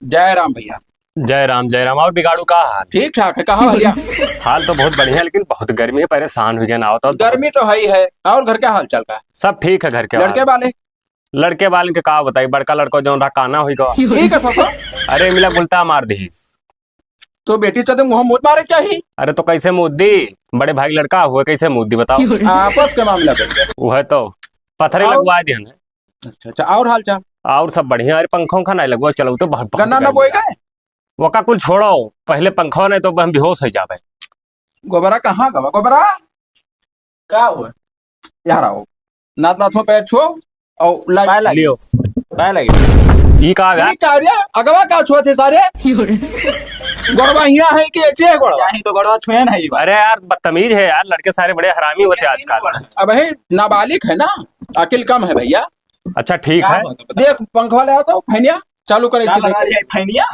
जय राम भैया। जय राम। और बिगाड़ू का हाल? ठीक ठाक है। कहाँ भैया? हाल तो बहुत बढ़िया है, लेकिन बहुत गर्मी है, परेशान हो गया ना होता। गर्मी तो है ही है। और घर क्या हाल चल रहा है? सब ठीक है घर के लड़के वाले? लड़के वाले के का बताई, बड़का लड़का जो रहा काना हुई गवा। ठीक है सब। अरे मिला बुलता मार दी। तो बेटी तो मुँह मुँह मारे चाहिए। अरे तो कैसे मुँह दी? बड़े भाई लड़का हुआ, कैसे मुँह दी बताओ? आपस के मामला बन गया। वो है तो पत्थरे और- लगवा दिए हैं। अच्छा अच्छा। और हाल चाल? और सब बढ़िया। अरे पंखों का नहीं लगवा, चलो तो बहुत गन्ना न बोए गए? वो का कुल छोड़ो, पहले पंखों नहीं तो हम बेहोश हो जावे। गोबरा कहाँ गवा? गोबरा क्या हुआ यार? आओ नाथ नाथों पैर छो और लाइट लियो पाए लगे। ई का गया? ये क्या रे? अगवा का छुआ थे सारे? गोड़वा यहाँ है कि ऐसे है गोड़वा? यही तो गोड़वा छुए ना। अरे यार बदतमीज है यार, लड़के सारे बड़े हरामी होते आजकल। अब है नाबालिग है ना, अकिल कम है भैया। अच्छा ठीक है। देख पंखा ले आओ तो फैनिया चालू करे फैनिया।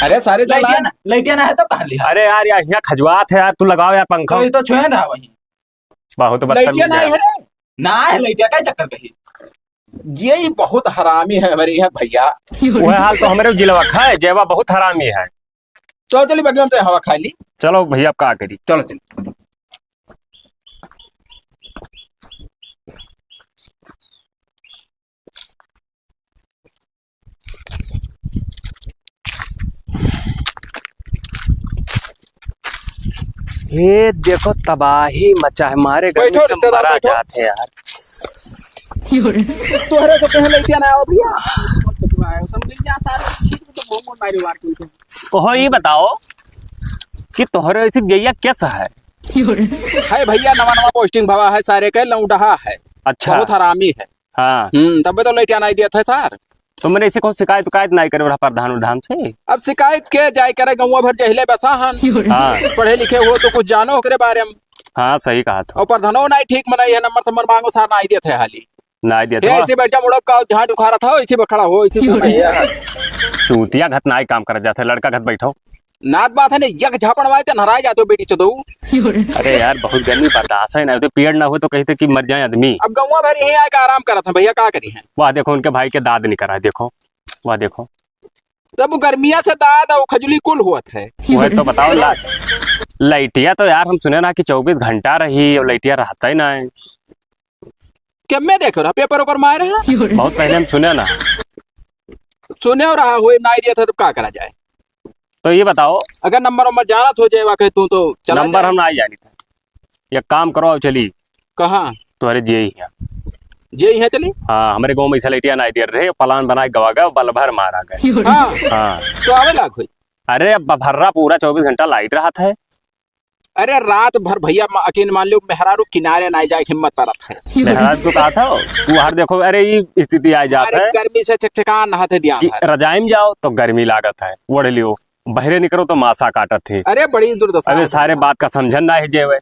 अरे सारे लाइटिया ना है तो पहन लिया। अरे यार यहाँ खजुआत है यार, तू लगाओ यार पंखा। तो छुए ना वही। बहुत लाइटिया बदतमीज नहीं है है। रे। ना है लाइटिया का चक्कर कही। ये बहुत हरामी है हमारे यहाँ भैया। वह हाल तो हमारे जिलवा है, जेवा बहुत हरामी है। चलो चलिए बगल में हवा खा ली। चलो भैया अब का करी। चलो चलो। ये देखो तबाही मचा है, मारे गर्मी बैठो से रिश्तेदार, मारा बैठो। जाते हैं यार। तोहरे तो कहीं लाइटिया ना आओ भैया। ओहो ये बताओ कि तोहरे ऐसी जैया कैसा है? है भैया नवा नवा पोस्टिंग भवा है, सारे के लौंडहा है। अच्छा बहुत हरामी है। हाँ, तब तो लाइटिया नहीं दिया था सर। तो मैंने ऐसे कोई शिकायत नहीं करे रहा प्रधान उधान से। अब शिकायत के जाय करे गौवा भर जहिले बसा हन। हाँ पढ़े लिखे हो तो कुछ जानो ओकरे बारे में। हाँ सही कहा था। और प्रधानो नहीं ठीक मनाई है, नंबर संबर मांगो सार नहीं देते है हाली। नहीं दिया ये तो ऐसे बैठ जा मुड़ब का जहाँ दुखारा था इसी पे खड़ा हो, इसी पे चूतिया घट ना काम कर जाते, लड़का घट बैठो। नात बात है ने यक झापड़ मारे तो नराय जाते हो बेटी चो। अरे यार बहुत गर्मी बर्दाश्त है ना, तो पेड़ ना हो तो कहते कि मर जाए आदमी। अब गौवा भर यही आके आराम करा था भैया, का करी है? वह देखो उनके भाई के दाद नहीं करा, देखो वह देखो। तब गर्मिया से दाद और खजुली कुल हुआ है। वह तो बताओ लाइटिया तो यार हम सुने ना कि 24 घंटा रही, और लाइटिया रहता ही ना है। क्या मैं देख रहा पेपर ऊपर मारे हैं? बहुत पहले हम सुने ना। सुने और रहा हुए नहीं दिया था तो क्या करा जाए? तो ये बताओ, अगर नंबर वंबर जाना हो जाए वाकई तू तो चला नंबर जाए। हम ना आई जानी था। एक काम करो अब चली कहाँ? तुम्हारे जे ही है। जे है चली। हाँ हमारे गाँव में ऐसा लाइटिया नहीं दे रहे, प्लान बना के गवा गए, बल भर मारा गए। हाँ हाँ तो आवे लाख हुई। अरे अब भर्रा पूरा 24 घंटा लाइट रहा था। अरे रात भर भैया अकेले मान लो मेहरारू किनारे ना जाए हिम्मत परत है। मेहराज को कहा था तू हर देखो, अरे ये स्थिति आ जाता अरे है गर्मी से चकचका नहाते दिया कि रजाई में जाओ तो गर्मी लागत है, ओढ़ लियो, बहरे निकलो तो मासा काटत थे। अरे बड़ी दुर्दशा अरे है। सारे बात का समझन ना है जेवे।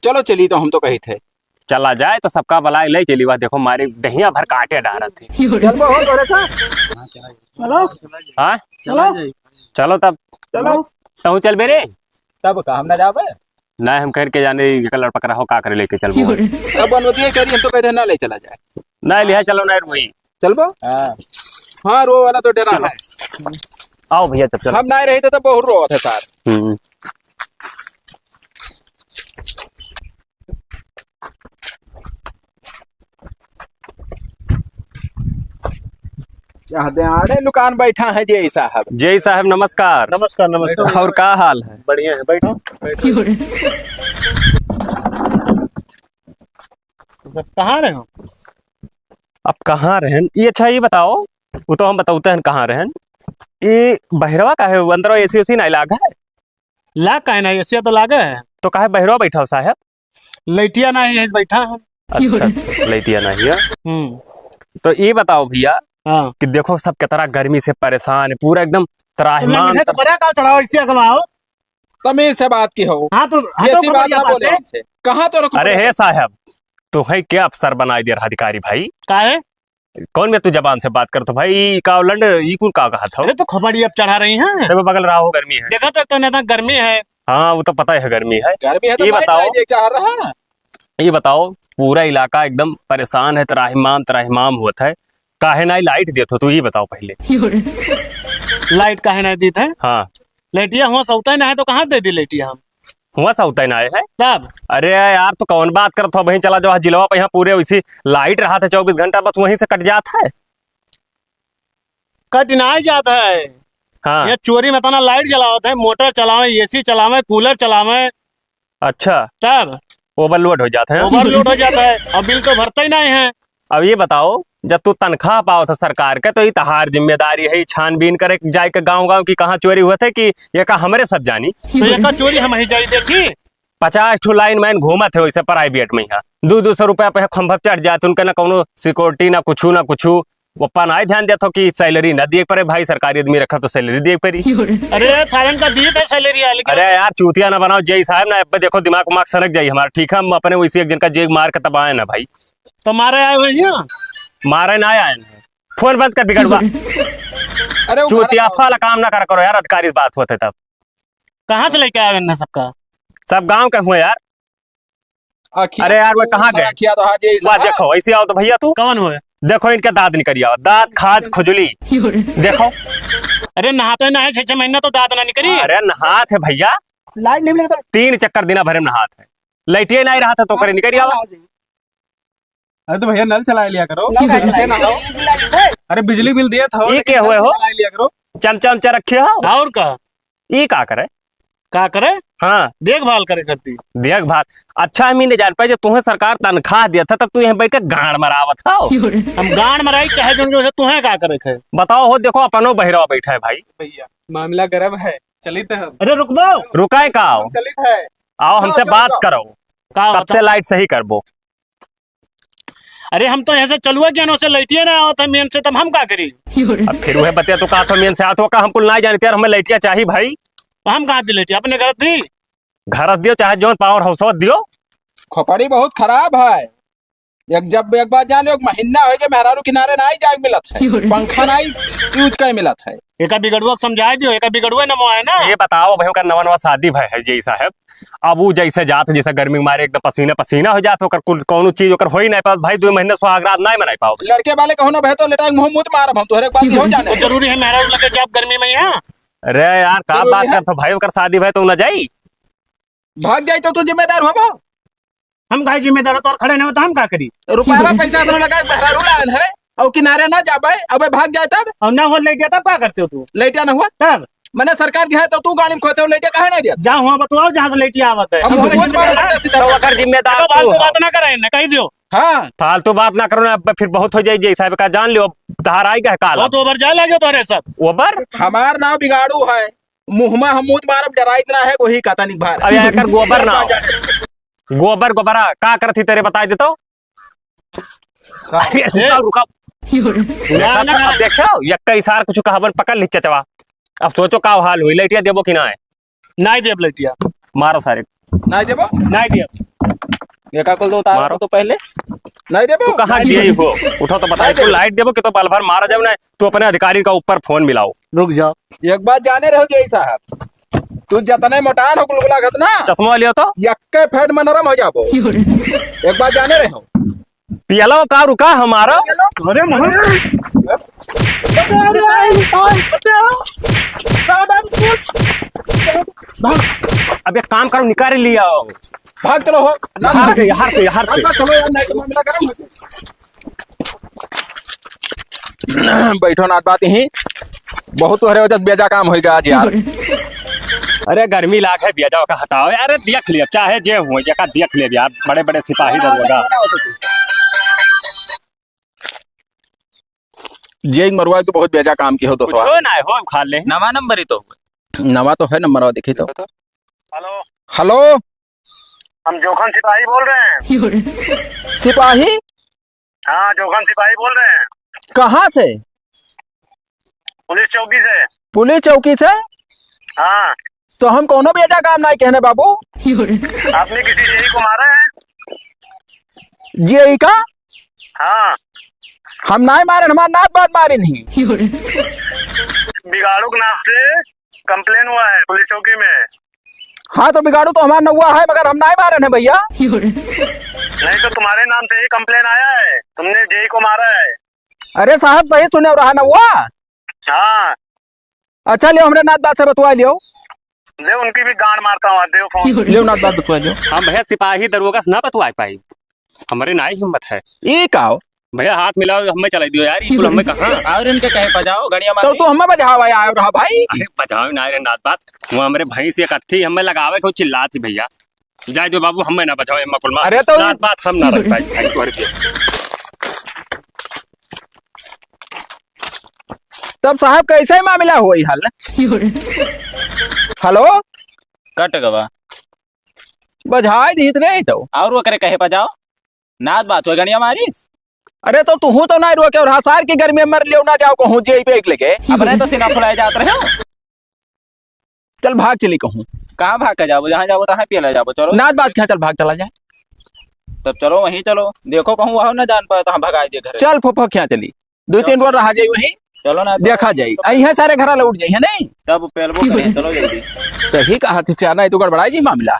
चलो चली तो हम तो कही थे चला जाए तो सबका भलाई ले चली। वह देखो मारे दहिया भर काटे डारत थे। चलो हाँ चलो चलो तब चलो तू चल बेरे। तब का हम ना जावे। ना हम कह के जाने कलर पकड़ा हो का करे लेके चल वो। अब अनुमति करी हम तो कहते ना ले चला जाए। ना लिया चलो ना वही। चलबो हाँ रो वाला तो डरा है। आओ भैया तब चलो। हम नहीं रहे थे तो बहुत रो थे सर। आड़े दुकान बैठा है जय साहब। जय साहब नमस्कार। नमस्कार नमस्कार। और का हाल है? बढ़िया है, बैठो। कहाँ रहे हो? अब कहाँ रहन ये? अच्छा ये बताओ, वो तो हम बताते हैं कहाँ रहन। ये बहरवा का है अंदर एसी उसी नहीं लागा है? लाग का है ना, एसिया तो लागे है। तो कहा बहरवा बैठा हो साहब? लाइटिया ना है बैठा हम। अच्छा अच्छा लाइटिया नहीं है। तो ये बताओ भैया हाँ कि देखो सब कितना गर्मी से परेशान है, पूरा एकदम त्राहिमाम। तो बड़ा का चढ़ाओ एसिया कमाओ। तमीज से बात की हो। हाँ तो ऐसी बात ना बोले हमसे। कहाँ तो रखो? अरे हे साहब, तो है क्या अफसर बनाई दे रहा अधिकारी भाई? का है? कौन मैं तू जबान से बात कर तो भाई का लंड ई कुल का कहा था? अरे तो खबड़ी अब चढ़ा रही हैं। तब बगल रहा हो गर्मी है। देखा तो इतना गर्मी है। हाँ वो तो पता है गर्मी है। गर्मी है तो ये लाइट बताओ। नहीं देख चाह रहा। ये बताओ पूरा इलाका एकदम परेशान है, त्राहिमाम त्राहिमाम हुआ है। काहे ना लाइट देत हो तू ये बताओ पहले। लाइट काहे नहीं दी थे? हाँ लैटिया हुआ सौता नहीं है तो कहाँ दे दी लैटिया हम? हुआ सौता ना है तब अरे यार तो कौन बात करत हो, वहीं चला जाओ जिलवा पे यहाँ पूरे वैसी लाइट रहा था 24 घंटा, बस वहीं से कट जाता है। कट नहीं जाता है। हाँ ये चोरी में तना लाइट जलावत है, मोटर चलावे, एसी चलावे, कूलर चलावे, अच्छा तब ओवरलोड हो जाता है। ओवरलोड हो जाता है और बिल तो भरता ही नहीं है। अब ये बताओ जब तू तनख्वाह पाओ था सरकार के तो ये तहार जिम्मेदारी है छानबीन करे जाए के गाँव गाँव की कहाँ चोरी हुए थे कि ये का हमरे सब जानी। तो ये का चोरी हम ही जाई देखी। 50 ठो लाइन मैन घूमत है वैसे प्राइवेट में यहाँ 200 रुपया पे खंभा चढ़ जाते उनके ना कोनो सिक्योरिटी ना कुछ वो ना ध्यान देता कि सैलरी ना दिए पड़े भाई, सरकारी आदमी रखा तो सैलरी दिए पड़ी। अरे सारन का दिए थे सैलरी है लेकिन। अरे यार चूतिया ना बनाओ जय साहब ना, अब देखो दिमाग उमाग सनक जाइए हमारा, ठीक है हम अपने वैसे एक जन का जेग मार के तबाए ना भाई। तो मारे आए हुए हैं, मारे ना आए फोन बंद कर बिगड़वा। अरे चूतिया फाला काम ना करा करो यार, अधिकारी से बात होते तब। कहाँ से लेके आए हैं सबका? सब गांव के हुए यार। अरे यार वो कहाँ गए? वाह देखो ऐसे आओ तो भैया तू कौन हुए? देखो इनके दांत निकल आओ, दांत खाद खुजली देखो। अरे नहाते ना है 6 महीना तो दांत ना निकली। अरे नहात है भैया, लाइट नहीं मिलेगा 3 चक्कर दिना भरे में नहात है, लाइटे नहीं रहा था तो करे निकल आओ। अरे तो भैया नल चला लिया करो, तो ना हो। अरे बिजली बिल दिया था ये क्या हुए हो? चला लिया करो। चमचा रखे हो और का ये का करे? का करे? हाँ देखभाल करे करती। देखभाल अच्छा हम नहीं जान पाए जब तुम्हें सरकार तनख्वाह दिया था तब तू यहाँ बैठ के गाड़ मरावत हो। हम गांड मराई चाहे जो तुम्हें का करे खे? बताओ हो देखो अपनो बहिरवा बैठा है भाई। भैया मामला गर्म है, चलित है। अरे रुकबो, रुकाए का आओ, चलित है, आओ हमसे बात करो का कब से लाइट सही करबो। अरे हम तो यहाँ से चलुआ ज्ञानों से लैटिया ना आवत है मेन से, तब हम का करी? अब फिर वह बतिया तो कहा था मेन से आतो का हमको ना जानते यार, हमें लाइटिया चाहिए भाई। तो हम कहाँ दी लैटिया? अपने घर दी, घर दियो चाहे जोन पावर हाउस दियो। खोपड़ी बहुत खराब है। एक बार जान लो महीना हो गया मेहरारू किनारे ना ही जाग मिलत है, पंखा ना ही यूज का मिलत है। एक बिगड़ुआ समझा दियो, एक बिगड़ुआ न है ना। ये बताओ भाई का नवा शादी भाई है जय साहब, अब वो जैसे जात जैसे गर्मी में मारे एकदम पसीना पसीना हो जात होकर कौन चीज होकर हो ही नहीं पाओ भाई, 2 महीने सुहागरात नहीं मनाई पाओ। लड़के वाले कहो ना भाई तो लेटा मुंह मुंह मारब हम तोहरे बात हो जाने। तो जरूरी है मेहरारू लगे जब गर्मी में यहाँ? अरे यार का बात करते भाई ओकर शादी भाई तो न जाई, भाग जाई तो तू जिम्मेदार हो। हम का जिम्मेदार तो खड़े नहीं होता हम का करी? रुपया पैसा तो लगा मेहरारू लान है और किनारे ना जाबे, अब भाग जाए तब और ना हो लैटिया तब क्या करते हो तू? लेटा ना हुआ तब मैंने सरकार की है तो तू गाड़ी में खोते हो, लेटे कहा नहीं दिया। जहाँ हुआ बताओ जहाँ से लैटिया आवत है। हम बहुत बार तो ओकर जिम्मेदार तू फालतू हो। बात ना करे न कही दियो। हाँ फालतू बात ना करो ना, फिर बहुत हो जाए जय साहब का जान लियो, धार आई का काल बहुत ओवर जाए लगे तोरे सब। ओबर। हमार नाम बिगाड़ू है, मुंह में हम मुंह मारब डरा इतना है वही कहता नहीं भार। अब यहाँ कर गोबर ना गोबरा का करती तेरे बता देतो। रुका देखो यक्का इशार कुछ कहावन पकड़ ली चचवा, अब सोचो का हाल हुई लैटिया देबो कि ना है? नहीं देव लैटिया, मारो सारे नहीं देबो, नहीं देव। ये का कुल दो उतारो मारो तो पहले नहीं देबो। तू कहाँ जे हो उठो तो बताए तू लाइट देबो कि तो पल भर मारा जाओ ना, तू अपने अधिकारी का ऊपर फोन मिलाओ। रुक जाओ, एक बात जाने रहो जय साहब, तू जतने मोटान हो गुलगुला खत ना चश्मा लियो तो यक्के फेट में नरम हो जाबो। एक बात जाने रहो पियलो का रुका हमारा। अरे अब एक काम करो निकाल लिया, भाग चलो हो ना हार से चलो यार, नहीं तो मामला गरम हो जाए। बैठो ना बात यही बहुत तोहरे वजह से बेजा काम होगा आज यार। अरे गर्मी लाख है बेजाओ का हटाओ यार, देख लिया चाहे जे हो जका देख ले यार, बड़े बड़े सिपाही दरोगा जे मरवा तो बहुत बेजा काम की हो दोस्तों। कुछ ना हो खा ले, नवा नंबर ही तो नवा तो है नंबर देखी तो। हेलो हेलो हम जोखन सिपाही बोल रहे हैं। सिपाही? हाँ जोखन सिपाही बोल रहे हैं। कहाँ से? पुलिस चौकी से। पुलिस चौकी से? हाँ तो हम कोनो बेजा काम नहीं कहने बाबू। आपने किसी जेई को मारा है? जेई का? हाँ हम नहीं मारे, हमारे नाथ बात मारे नहीं। बिगाड़ू के नाम से कंप्लेन हुआ है पुलिस चौकी में। हाँ तो बिगाड़ू तो हमारा नौवा है मगर हम नहीं मारे हैं भैया। नहीं तो तुम्हारे नाम से ही कंप्लेन आया है, तुमने जेई को मारा है। अरे साहब सही सुने रहा ना हुआ। हाँ अच्छा लियो हमरे नाथ बात से बतवा लियो। दे उनकी भी गांड मारता हूँ, दे फोन। लियो नाथ बात बतवा लियो। हम भैया सिपाही दरोगा से ना बतवा पाई, हमारे ना ही हिम्मत है। ये काओ भैया हाथ मिलाओ हमें चला दियो यार, ये हमें कहाँ। और इनके कहे बजाओ गड़िया तो तू हमें बजावा आयो रहा भाई। अरे बजाओ ना रे नाथ बात, वो हमारे भाई से कथी हमें लगावे को चिल्ला थी भैया। जाए दो बाबू हमें ना बचाओ एम्मा कुलमा। अरे तो नाथ बात हम ना रख पाई भाई तोहरे के। तब साहब कैसे मामला हुआ हाल। हेलो कट गवा बजाई दी रे तो और वो करे कहे बजाओ नाथ बात हो गड़िया मारिस। अरे तो तू तो नहीं रोके और हसार की गर्मी में मर लियो ना जाओ कहूँ जे पे एक लेके। अब रहे तो सीना फुलाए जात रहे हो। चल भाग चली कहूँ। कहाँ भाग के जाओ, जहाँ जाओ तहाँ पिया जाओ। चलो नाथ बात क्या, चल भाग चला जाए। तब चलो वहीं चलो, देखो कहूँ वहाँ ना जान पाए तो हम भगाई दे घर। चल फुफा क्या चली 2-3 बार रहा जाई वहीं, चलो ना देखा जाई अहिया सारे घर लौट जाई है नहीं। तब पेलबो करें, चलो जल्दी। सही कहा थी सियाना, तो गड़बड़ाई जी मामला।